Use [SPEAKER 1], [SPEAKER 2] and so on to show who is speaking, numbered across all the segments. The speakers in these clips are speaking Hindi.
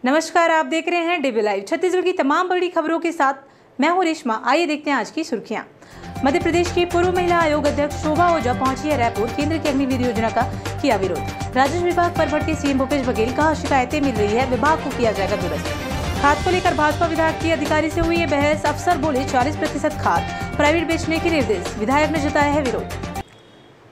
[SPEAKER 1] नमस्कार, आप देख रहे हैं डीबी लाइव। छत्तीसगढ़ की तमाम बड़ी खबरों के साथ मैं हूं रेशमा। आइए देखते हैं आज की सुर्खियां। मध्य प्रदेश की पूर्व महिला आयोग अध्यक्ष शोभा ओझा पहुंची है रायपुर। केंद्र की अग्निवीर योजना का किया विरोध। राजस्व विभाग पर भड़के सीएम भूपेश बघेल। कहा शिकायतें मिल रही है, विभाग को किया जाएगा दुरुस्त। खाद को लेकर भाजपा विधायक की अधिकारी से हुई है बहस। अफसर बोले 40% खाद प्राइवेट बेचने के निर्देश। विधायक ने जताया है विरोध।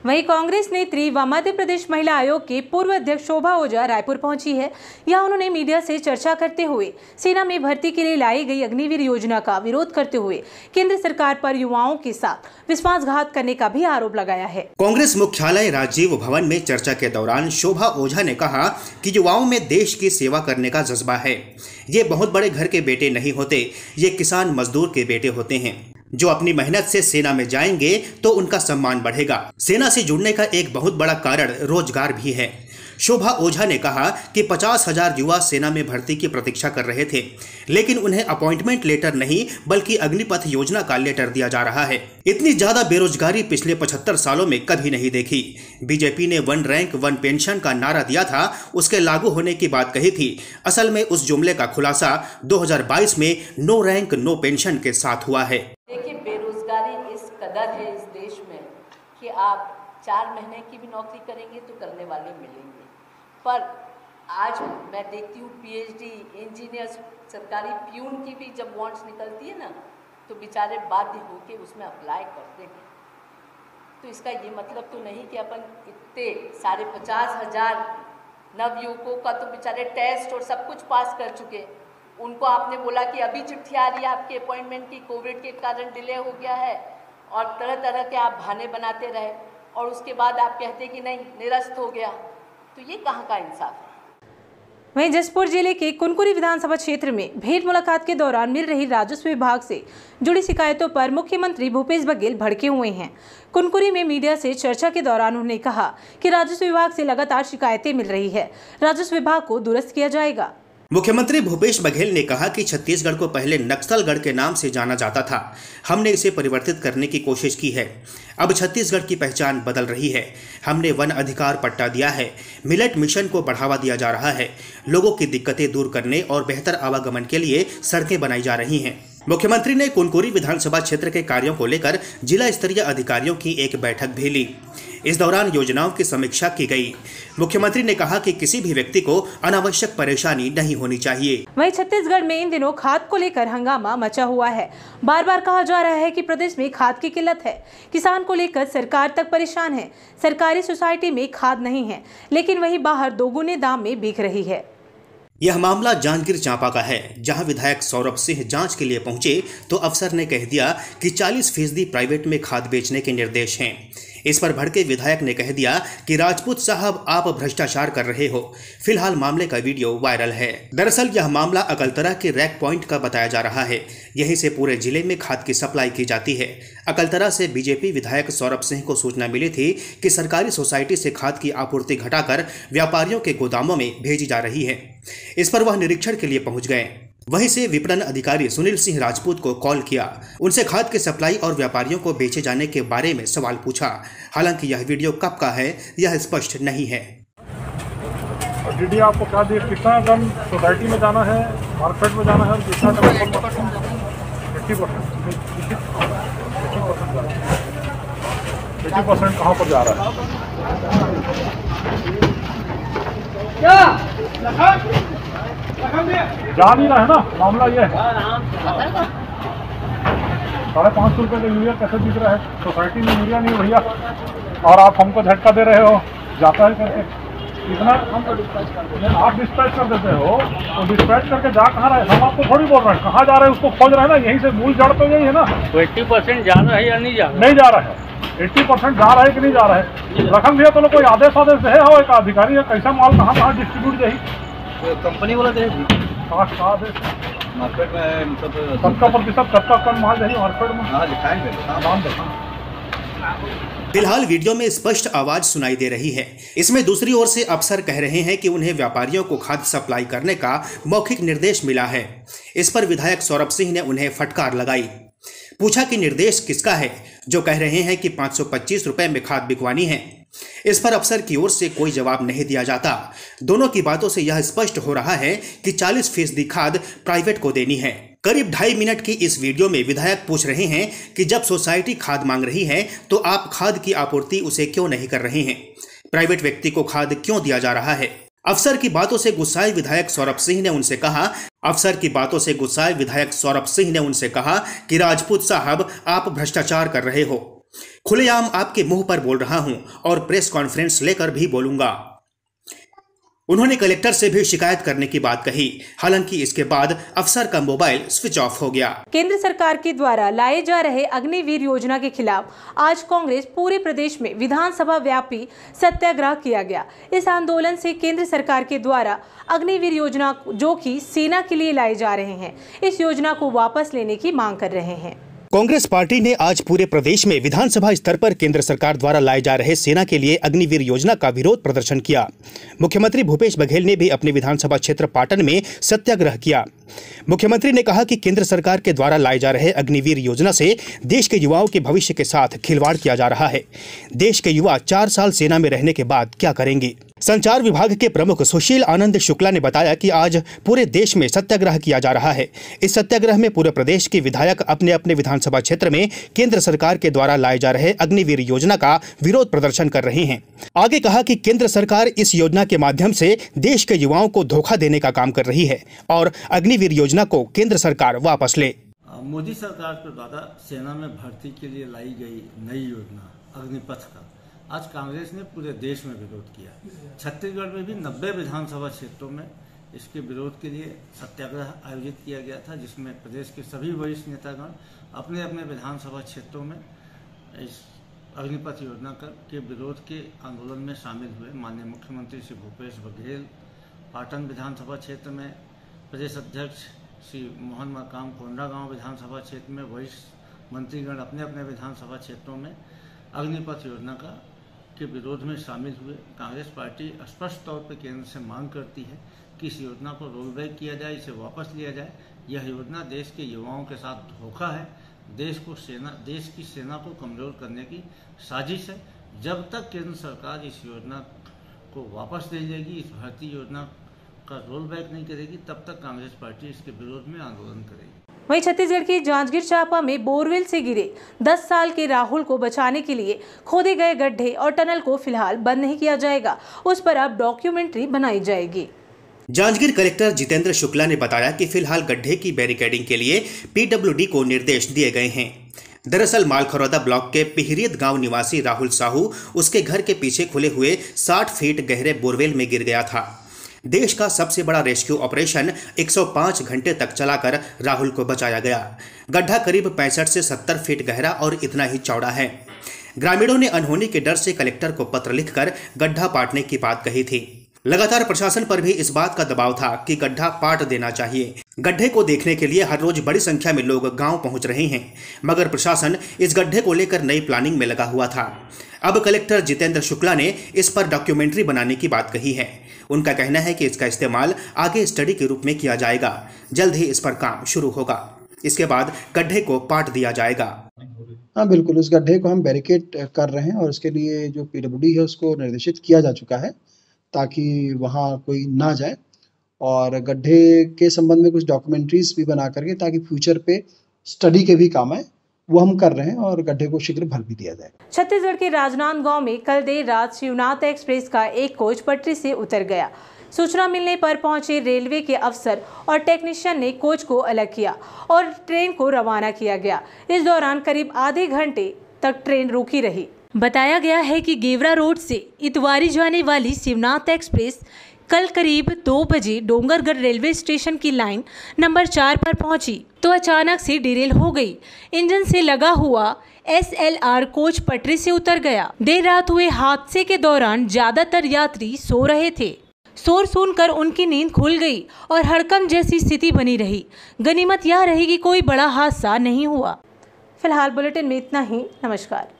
[SPEAKER 1] वहीं कांग्रेस नेत्री व मध्य प्रदेश महिला आयोग के पूर्व अध्यक्ष शोभा ओझा रायपुर पहुंची है। यहां उन्होंने मीडिया से चर्चा करते हुए सेना में भर्ती के लिए लाई गई अग्निवीर योजना का विरोध करते हुए केंद्र सरकार पर युवाओं के साथ विश्वासघात करने का भी आरोप लगाया है।
[SPEAKER 2] कांग्रेस मुख्यालय राजीव भवन में चर्चा के दौरान शोभा ओझा ने कहा कि युवाओं में देश की सेवा करने का जज्बा है। ये बहुत बड़े घर के बेटे नहीं होते, ये किसान मजदूर के बेटे होते हैं जो अपनी मेहनत से सेना में जाएंगे तो उनका सम्मान बढ़ेगा। सेना से जुड़ने का एक बहुत बड़ा कारण रोजगार भी है। शोभा ओझा ने कहा कि 50,000 युवा सेना में भर्ती की प्रतीक्षा कर रहे थे, लेकिन उन्हें अपॉइंटमेंट लेटर नहीं बल्कि अग्निपथ योजना का लेटर दिया जा रहा है। इतनी ज्यादा बेरोजगारी पिछले 75 सालों में कभी नहीं देखी। बीजेपी ने 1 रैंक 1 पेंशन का नारा दिया था, उसके लागू होने की बात कही थी। असल में उस जुमले का खुलासा 2022 में नो रैंक नो पेंशन के साथ हुआ है।
[SPEAKER 3] देखिए, बेरोजगारी इस कदर है इस देश में कि आप 4 महीने की भी नौकरी करेंगे तो करने वाले मिलेंगे। पर आज मैं देखती हूँ पीएचडी, इंजीनियर, सरकारी प्यून की भी जब वांट्स निकलती है ना तो बेचारे बाध्य होकर उसमें अप्लाई करते हैं। तो इसका ये मतलब तो नहीं कि अपन इतने 50,500 नवयुवकों का तो बेचारे टेस्ट और सब कुछ पास कर चुके। उनको आपने बोला कि अभी चिट्ठी आ रही है आपके अपॉइंटमेंट की, कोविड के कारण डिले हो गया है, और तरह तरह के आप बहाने बनाते रहे और उसके बाद आप कहते कि नहीं निरस्त हो गया। तो ये कहाँ का इंसाफ है।
[SPEAKER 1] वहीं जसपुर जिले के कुनकुरी विधानसभा क्षेत्र में भेंट मुलाकात के दौरान मिल रही राजस्व विभाग से जुड़ी शिकायतों पर मुख्यमंत्री भूपेश बघेल भड़के हुए हैं। कुनकुरी में मीडिया से चर्चा के दौरान उन्होंने कहा कि राजस्व विभाग से लगातार शिकायतें मिल रही है, राजस्व विभाग को दुरुस्त किया जाएगा।
[SPEAKER 2] मुख्यमंत्री भूपेश बघेल ने कहा कि छत्तीसगढ़ को पहले नक्सलगढ़ के नाम से जाना जाता था। हमने इसे परिवर्तित करने की कोशिश की है। अब छत्तीसगढ़ की पहचान बदल रही है। हमने वन अधिकार पट्टा दिया है। मिलेट मिशन को बढ़ावा दिया जा रहा है। लोगों की दिक्कतें दूर करने और बेहतर आवागमन के लिए सड़कें बनाई जा रही हैं। मुख्यमंत्री ने कुनकुरी विधानसभा क्षेत्र के कार्यों को लेकर जिला स्तरीय अधिकारियों की एक बैठक भी ली। इस दौरान योजनाओं की समीक्षा की गई। मुख्यमंत्री ने कहा कि किसी भी व्यक्ति को अनावश्यक परेशानी नहीं होनी चाहिए।
[SPEAKER 1] वहीं छत्तीसगढ़ में इन दिनों खाद को लेकर हंगामा मचा हुआ है। बार बार कहा जा रहा है कि प्रदेश में खाद की किल्लत है। किसान को लेकर सरकार तक परेशान है। सरकारी सोसाइटी में खाद नहीं है, लेकिन वही बाहर दोगुने दाम में बिक रही है।
[SPEAKER 2] यह मामला जांजगीर चांपा का है, जहां विधायक सौरभ सिंह जांच के लिए पहुंचे तो अफसर ने कह दिया कि 40% प्राइवेट में खाद बेचने के निर्देश हैं। इस पर भड़के विधायक ने कह दिया कि राजपूत साहब आप भ्रष्टाचार कर रहे हो। फिलहाल मामले का वीडियो वायरल है। दरअसल यह मामला अकलतरा के रैक पॉइंट का बताया जा रहा है। यहीं से पूरे जिले में खाद की सप्लाई की जाती है। अकलतरा से बीजेपी विधायक सौरभ सिंह को सूचना मिली थी कि सरकारी सोसाइटी से खाद की आपूर्ति घटाकर व्यापारियों के गोदामों में भेजी जा रही है। इस पर वह निरीक्षण के लिए पहुंच गए। वहीं से विपणन अधिकारी सुनील सिंह राजपूत को कॉल किया। उनसे खाद की सप्लाई और व्यापारियों को बेचे जाने के बारे में सवाल पूछा। हालांकि यह वीडियो कब का है यह स्पष्ट नहीं है।
[SPEAKER 4] डीडी आपको क्या दिए, कितना टन सोसाइटी में जाना है, मार्केट में जाना है, कितना टन 80% कहाँ पर जा रहा है? जा नहीं रहा है ना, मामला ये है। 550 रुपये का यूरिया कैसे बिक रहा है? सोसाइटी में यूरिया नहीं भैया, और आप हमको झटका दे रहे हो। जाता है करके इतना आप डिस्पैच कर देते हो, तो डिस्पैच करके जा कहाँ रहे? हम आपको थोड़ी बोल रहे हैं कहाँ जा रहे हैं, उसको खोज रहे हैं ना। यहीं से मूल जड़ तो यही है ना।
[SPEAKER 5] तो 80% जा रहा है या नहीं जा रहा?
[SPEAKER 4] नहीं जा रहा है। 80% जा रहा है कि नहीं जा रहा है? रकम दिया तो कोई आदेश है हो, एक अधिकारी है, कैसा माल कहाँ कहाँ डिस्ट्रीब्यूट जाए?
[SPEAKER 5] कंपनी वाला देगी
[SPEAKER 4] मार्केट में, मतलब सबका प्रतिशत सबका कम माल जाए मार्केट में। हाँ दिखाएंगे, नाम दिखाएंगे।
[SPEAKER 2] फिलहाल वीडियो में स्पष्ट आवाज सुनाई दे रही है। इसमें दूसरी ओर से अफसर कह रहे हैं कि उन्हें व्यापारियों को खाद सप्लाई करने का मौखिक निर्देश मिला है। इस पर विधायक सौरभ सिंह ने उन्हें फटकार लगाई। पूछा कि निर्देश किसका है जो कह रहे हैं कि 525 रुपए में खाद बिकवानी है। इस पर अफसर की ओर से कोई जवाब नहीं दिया जाता। दोनों की बातों से यह स्पष्ट हो रहा है कि 40% खाद प्राइवेट को देनी है। करीब 2.5 मिनट की इस वीडियो में विधायक पूछ रहे हैं कि जब सोसाइटी खाद मांग रही है तो आप खाद की आपूर्ति उसे क्यों नहीं कर रहे हैं? प्राइवेट व्यक्ति को खाद क्यों दिया जा रहा है? अफसर की बातों से गुस्साए विधायक सौरभ सिंह ने उनसे कहा कि राजपूत साहब, आप भ्रष्टाचार कर रहे हो। खुलेआम आपके मुंह पर बोल रहा हूं और प्रेस कॉन्फ्रेंस लेकर भी बोलूंगा। उन्होंने कलेक्टर से भी शिकायत करने की बात कही। हालांकि इसके बाद अफसर का मोबाइल स्विच ऑफ हो गया।
[SPEAKER 1] केंद्र सरकार के द्वारा लाए जा रहे अग्निवीर योजना के खिलाफ आज कांग्रेस पूरे प्रदेश में विधानसभा व्यापी सत्याग्रह किया गया। इस आंदोलन से केंद्र सरकार के द्वारा अग्निवीर योजना जो कि सेना के लिए लाए जा रहे हैं, इस योजना को वापस लेने की मांग कर रहे हैं।
[SPEAKER 2] कांग्रेस पार्टी ने आज पूरे प्रदेश में विधानसभा स्तर पर केंद्र सरकार द्वारा लाए जा रहे सेना के लिए अग्निवीर योजना का विरोध प्रदर्शन किया। मुख्यमंत्री भूपेश बघेल ने भी अपने विधानसभा क्षेत्र पाटन में सत्याग्रह किया। मुख्यमंत्री ने कहा कि केंद्र सरकार के द्वारा लाए जा रहे अग्निवीर योजना से देश के युवाओं के भविष्य के साथ खिलवाड़ किया जा रहा है। देश के युवा 4 साल सेना में रहने के बाद क्या करेंगे? संचार विभाग के प्रमुख सुशील आनंद शुक्ला ने बताया कि आज पूरे देश में सत्याग्रह किया जा रहा है। इस सत्याग्रह में पूरे प्रदेश के विधायक अपने अपने विधानसभा क्षेत्र में केंद्र सरकार के द्वारा लाए जा रहे अग्निवीर योजना का विरोध प्रदर्शन कर रहे हैं। आगे कहा कि केंद्र सरकार इस योजना के माध्यम से देश के युवाओं को धोखा देने का काम कर रही है और अग्निवीर योजना को केंद्र सरकार वापस ले।
[SPEAKER 6] मोदी सरकार के द्वारा सेना में भर्ती के लिए लाई गई नई योजना अग्निपथ का आज कांग्रेस ने पूरे देश में विरोध किया। छत्तीसगढ़ में भी 90 विधानसभा क्षेत्रों में इसके विरोध के लिए सत्याग्रह आयोजित किया गया था, जिसमें प्रदेश के सभी वरिष्ठ नेतागण अपने अपने विधानसभा क्षेत्रों में इस अग्निपथ योजना के विरोध के आंदोलन में शामिल हुए। माननीय मुख्यमंत्री श्री भूपेश बघेल पाटन विधानसभा क्षेत्र में, प्रदेश अध्यक्ष श्री मोहन मरकाम कोंडागांव विधानसभा क्षेत्र में, वरिष्ठ मंत्रीगण अपने अपने विधानसभा क्षेत्रों में अग्निपथ योजना के विरोध में शामिल हुए। कांग्रेस पार्टी स्पष्ट तौर पर केंद्र से मांग करती है कि इस योजना को रोल बैक किया जाए, इसे वापस लिया जाए। यह योजना देश के युवाओं के साथ धोखा है, देश की सेना को कमजोर करने की साजिश है। जब तक केंद्र सरकार इस योजना को वापस ले जाएगी, इस भर्ती योजना का रोल बैक नहीं करेगी, तब तक कांग्रेस पार्टी इसके विरोध में आंदोलन करेगी।
[SPEAKER 1] वहीं छत्तीसगढ़ के जांजगीर चांपा में बोरवेल से गिरे 10 साल के राहुल को बचाने के लिए खोदे गए गड्ढे और टनल को फिलहाल बंद नहीं किया जाएगा, उस पर अब डॉक्यूमेंट्री बनाई जाएगी।
[SPEAKER 2] जांजगीर कलेक्टर जितेंद्र शुक्ला ने बताया कि फिलहाल गड्ढे की बैरिकेडिंग के लिए पीडब्ल्यूडी को निर्देश दिए गए हैं। दरअसल मालखरौदा ब्लॉक के पिहरियत गांव निवासी राहुल साहू उसके घर के पीछे खुले हुए 60 फीट गहरे बोरवेल में गिर गया था। देश का सबसे बड़ा रेस्क्यू ऑपरेशन 105 घंटे तक चलाकर राहुल को बचाया गया। गड्ढा करीब 65 से 70 फीट गहरा और इतना ही चौड़ा है। ग्रामीणों ने अनहोनी के डर से कलेक्टर को पत्र लिखकर गड्ढा पाटने की बात कही थी। लगातार प्रशासन पर भी इस बात का दबाव था कि गड्ढा पाट देना चाहिए। गड्ढे को देखने के लिए हर रोज बड़ी संख्या में लोग गांव पहुंच रहे हैं, मगर प्रशासन इस गड्ढे को लेकर नई प्लानिंग में लगा हुआ था। अब कलेक्टर जितेंद्र शुक्ला ने इस पर डॉक्यूमेंट्री बनाने की बात कही है। उनका कहना है कि इसका इस्तेमाल आगे स्टडी के रूप में किया जाएगा। जल्द ही इस पर काम शुरू होगा। इसके बाद गड्ढे को पाट दिया जाएगा।
[SPEAKER 7] हाँ बिल्कुल, उस गड्ढे को हम बैरिकेड कर रहे हैं और उसके लिए जो पीडब्ल्यूडी है उसको निर्देशित किया जा चुका है ताकि वहाँ कोई ना जाए, और गड्ढे के संबंध में कुछ डॉक्यूमेंट्रीज भी बना करके ताकि फ्यूचर पे स्टडी के भी काम आए, वो हम कर रहे हैं और गड्ढे को शीघ्र भर भी दिया जाए।
[SPEAKER 1] छत्तीसगढ़ के राजनांदगांव में कल देर रात शिवनाथ एक्सप्रेस का एक कोच पटरी से उतर गया। सूचना मिलने पर पहुंचे रेलवे के अफसर और टेक्नीशियन ने कोच को अलग किया और ट्रेन को रवाना किया गया। इस दौरान करीब आधे घंटे तक ट्रेन रुकी रही। बताया गया है कि गेवरा रोड से इतवारी जाने वाली शिवनाथ एक्सप्रेस कल करीब 2 बजे डोंगरगढ़ रेलवे स्टेशन की लाइन नंबर 4 पर पहुंची तो अचानक से डिरेल हो गई। इंजन से लगा हुआ SLR कोच पटरी से उतर गया। देर रात हुए हादसे के दौरान ज्यादातर यात्री सो रहे थे। शोर सुनकर उनकी नींद खुल गई और हड़कंप जैसी स्थिति बनी रही। गनीमत यह रही कि कोई बड़ा हादसा नहीं हुआ। फिलहाल बुलेटिन में इतना ही। नमस्कार।